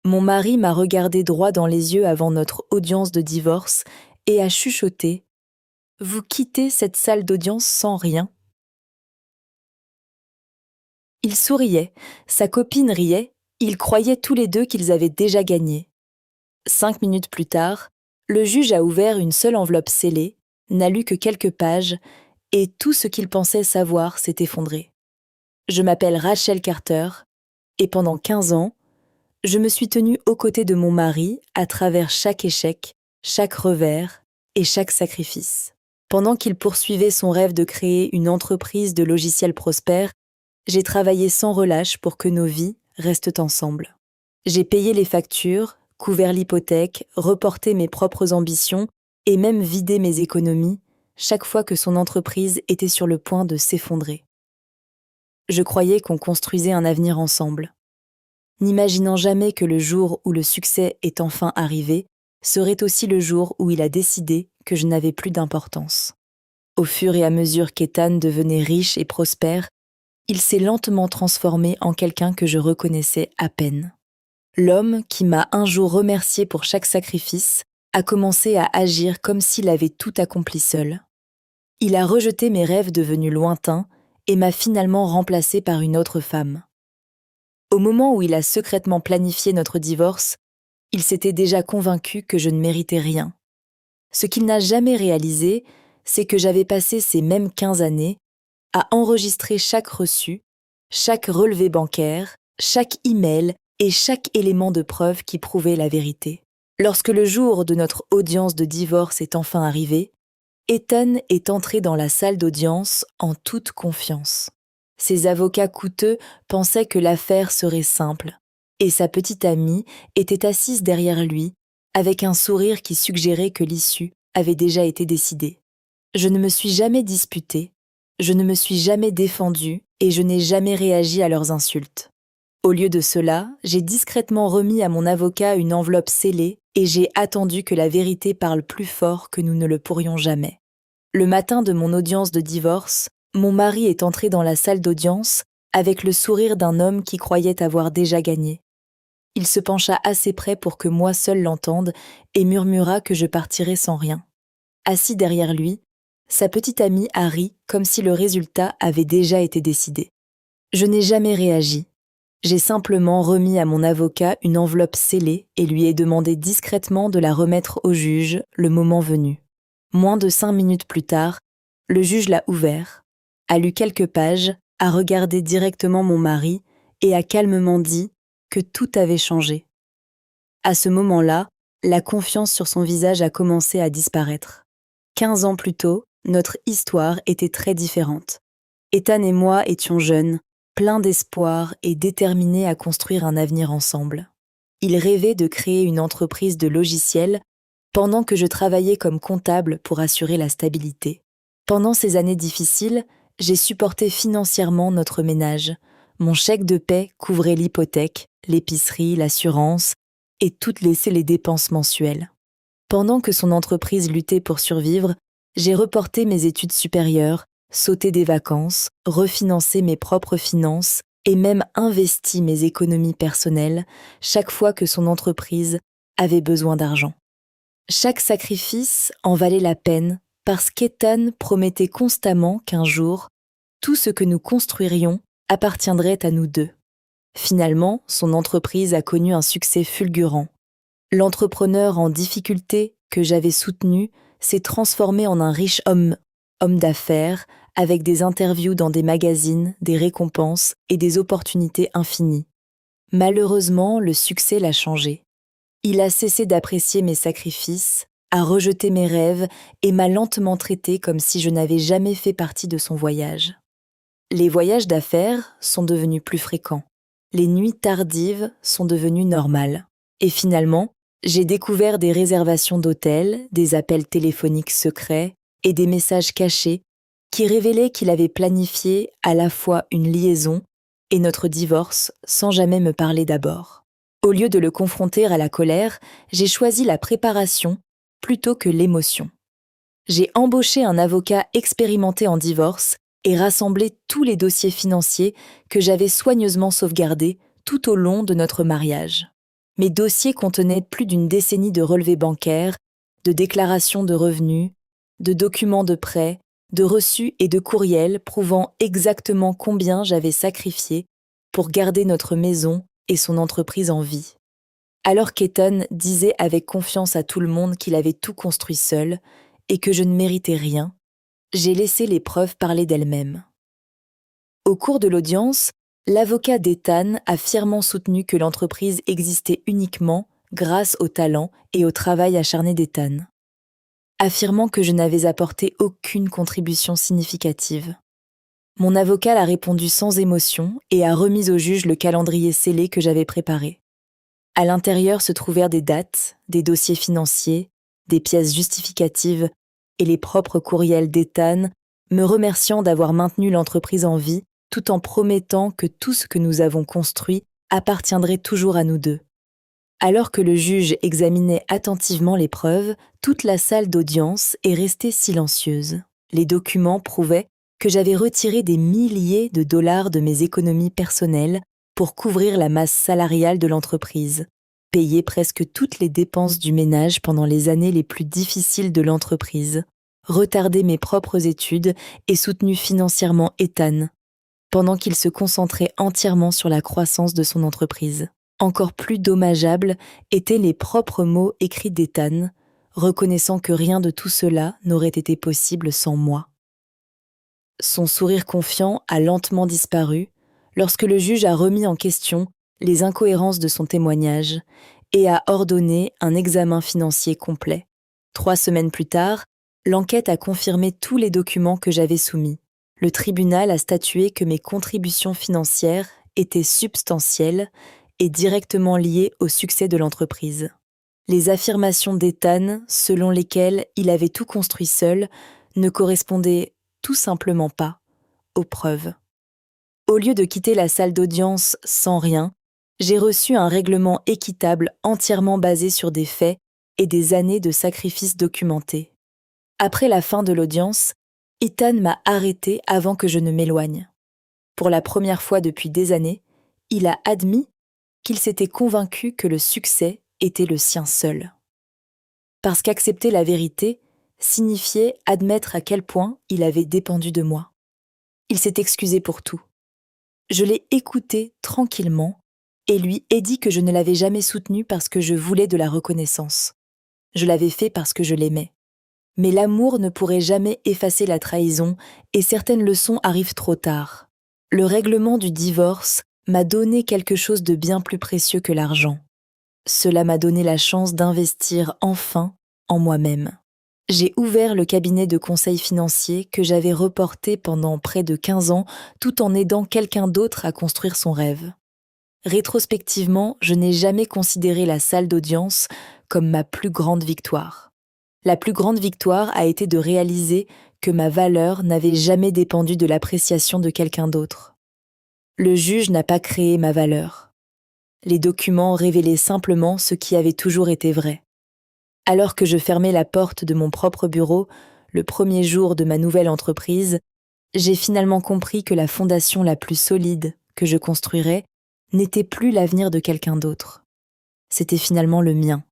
Mon mari m'a regardé droit dans les yeux avant notre audience de divorce et a chuchoté : « Vous quittez cette salle d'audience sans rien ?» Il souriait, sa copine riait, ils croyaient tous les deux qu'ils avaient déjà gagné. 5 minutes plus tard, le juge a ouvert une seule enveloppe scellée, n'a lu que quelques pages, et tout ce qu'il pensait savoir s'est effondré. Je m'appelle Rachel Carter, et pendant 15 ans, je me suis tenue aux côtés de mon mari à travers chaque échec, chaque revers et chaque sacrifice. Pendant qu'il poursuivait son rêve de créer une entreprise de logiciels prospères, j'ai travaillé sans relâche pour que nos vies restent ensemble. J'ai payé les factures, couvert l'hypothèque, reporté mes propres ambitions et même vidé mes économies chaque fois que son entreprise était sur le point de s'effondrer. Je croyais qu'on construisait un avenir ensemble, n'imaginant jamais que le jour où le succès est enfin arrivé serait aussi le jour où il a décidé que je n'avais plus d'importance. Au fur et à mesure qu'Ethan devenait riche et prospère, il s'est lentement transformé en quelqu'un que je reconnaissais à peine. L'homme qui m'a un jour remercié pour chaque sacrifice a commencé à agir comme s'il avait tout accompli seul. Il a rejeté mes rêves devenus lointains et m'a finalement remplacé par une autre femme. Au moment où il a secrètement planifié notre divorce, il s'était déjà convaincu que je ne méritais rien. Ce qu'il n'a jamais réalisé, c'est que j'avais passé ces mêmes 15 années à enregistrer chaque reçu, chaque relevé bancaire, chaque email et chaque élément de preuve qui prouvait la vérité. Lorsque le jour de notre audience de divorce est enfin arrivé, Ethan est entré dans la salle d'audience en toute confiance. Ses avocats coûteux pensaient que l'affaire serait simple, et sa petite amie était assise derrière lui, avec un sourire qui suggérait que l'issue avait déjà été décidée. Je ne me suis jamais disputée, je ne me suis jamais défendue et je n'ai jamais réagi à leurs insultes. Au lieu de cela, j'ai discrètement remis à mon avocat une enveloppe scellée et j'ai attendu que la vérité parle plus fort que nous ne le pourrions jamais. Le matin de mon audience de divorce, mon mari est entré dans la salle d'audience avec le sourire d'un homme qui croyait avoir déjà gagné. Il se pencha assez près pour que moi seule l'entende et murmura que je partirais sans rien. Assis derrière lui, sa petite amie a ri comme si le résultat avait déjà été décidé. Je n'ai jamais réagi. J'ai simplement remis à mon avocat une enveloppe scellée et lui ai demandé discrètement de la remettre au juge le moment venu. Moins de 5 minutes plus tard, le juge l'a ouvert, a lu quelques pages, a regardé directement mon mari et a calmement dit que tout avait changé. À ce moment-là, la confiance sur son visage a commencé à disparaître. 15 ans plus tôt, notre histoire était très différente. Ethan et moi étions jeunes, pleins d'espoir et déterminés à construire un avenir ensemble. Il rêvait de créer une entreprise de logiciels pendant que je travaillais comme comptable pour assurer la stabilité. Pendant ces années difficiles, j'ai supporté financièrement notre ménage. Mon chèque de paie couvrait l'hypothèque, l'épicerie, l'assurance et toutes les dépenses mensuelles. Pendant que son entreprise luttait pour survivre, j'ai reporté mes études supérieures, sauté des vacances, refinancé mes propres finances et même investi mes économies personnelles chaque fois que son entreprise avait besoin d'argent. Chaque sacrifice en valait la peine parce qu'Ethan promettait constamment qu'un jour, tout ce que nous construirions appartiendrait à nous deux. Finalement, son entreprise a connu un succès fulgurant. L'entrepreneur en difficulté que j'avais soutenu s'est transformé en un riche homme d'affaires avec des interviews dans des magazines, des récompenses et des opportunités infinies. Malheureusement, le succès l'a changé. Il a cessé d'apprécier mes sacrifices, a rejeté mes rêves et m'a lentement traité comme si je n'avais jamais fait partie de son voyage. Les voyages d'affaires sont devenus plus fréquents. Les nuits tardives sont devenues normales. Et finalement, j'ai découvert des réservations d'hôtels, des appels téléphoniques secrets et des messages cachés qui révélaient qu'il avait planifié à la fois une liaison et notre divorce sans jamais me parler d'abord. Au lieu de le confronter à la colère, j'ai choisi la préparation plutôt que l'émotion. J'ai embauché un avocat expérimenté en divorce et rassemblé tous les dossiers financiers que j'avais soigneusement sauvegardés tout au long de notre mariage. Mes dossiers contenaient plus d'une décennie de relevés bancaires, de déclarations de revenus, de documents de prêt, de reçus et de courriels prouvant exactement combien j'avais sacrifié pour garder notre maison et son entreprise en vie. Alors qu'Ethan disait avec confiance à tout le monde qu'il avait tout construit seul et que je ne méritais rien, j'ai laissé les preuves parler d'elles-mêmes. Au cours de l'audience, l'avocat d'Ethan a fièrement soutenu que l'entreprise existait uniquement grâce au talent et au travail acharné d'Ethan, affirmant que je n'avais apporté aucune contribution significative. Mon avocat a répondu sans émotion et a remis au juge le calendrier scellé que j'avais préparé. À l'intérieur se trouvèrent des dates, des dossiers financiers, des pièces justificatives et les propres courriels d'Ethan me remerciant d'avoir maintenu l'entreprise en vie tout en promettant que tout ce que nous avons construit appartiendrait toujours à nous deux. Alors que le juge examinait attentivement les preuves, toute la salle d'audience est restée silencieuse. Les documents prouvaient que j'avais retiré des milliers de dollars de mes économies personnelles pour couvrir la masse salariale de l'entreprise, payer presque toutes les dépenses du ménage pendant les années les plus difficiles de l'entreprise, retardé mes propres études et soutenu financièrement Ethan, pendant qu'il se concentrait entièrement sur la croissance de son entreprise. Encore plus dommageables étaient les propres mots écrits d'Ethan, reconnaissant que rien de tout cela n'aurait été possible sans moi. Son sourire confiant a lentement disparu lorsque le juge a remis en question les incohérences de son témoignage et a ordonné un examen financier complet. 3 semaines plus tard, l'enquête a confirmé tous les documents que j'avais soumis. Le tribunal a statué que mes contributions financières étaient substantielles et directement liées au succès de l'entreprise. Les affirmations d'Ethan, selon lesquelles il avait tout construit seul, ne correspondaient tout simplement pas aux preuves. Au lieu de quitter la salle d'audience sans rien, j'ai reçu un règlement équitable entièrement basé sur des faits et des années de sacrifices documentés. Après la fin de l'audience, Ethan m'a arrêté avant que je ne m'éloigne. Pour la première fois depuis des années, il a admis qu'il s'était convaincu que le succès était le sien seul. Parce qu'accepter la vérité signifiait admettre à quel point il avait dépendu de moi. Il s'est excusé pour tout. Je l'ai écouté tranquillement et lui ai dit que je ne l'avais jamais soutenu parce que je voulais de la reconnaissance. Je l'avais fait parce que je l'aimais. Mais l'amour ne pourrait jamais effacer la trahison et certaines leçons arrivent trop tard. Le règlement du divorce m'a donné quelque chose de bien plus précieux que l'argent. Cela m'a donné la chance d'investir enfin en moi-même. J'ai ouvert le cabinet de conseil financier que j'avais reporté pendant près de 15 ans tout en aidant quelqu'un d'autre à construire son rêve. Rétrospectivement, je n'ai jamais considéré la salle d'audience comme ma plus grande victoire. La plus grande victoire a été de réaliser que ma valeur n'avait jamais dépendu de l'appréciation de quelqu'un d'autre. Le juge n'a pas créé ma valeur. Les documents révélaient simplement ce qui avait toujours été vrai. Alors que je fermais la porte de mon propre bureau, le premier jour de ma nouvelle entreprise, j'ai finalement compris que la fondation la plus solide que je construirais n'était plus l'avenir de quelqu'un d'autre. C'était finalement le mien.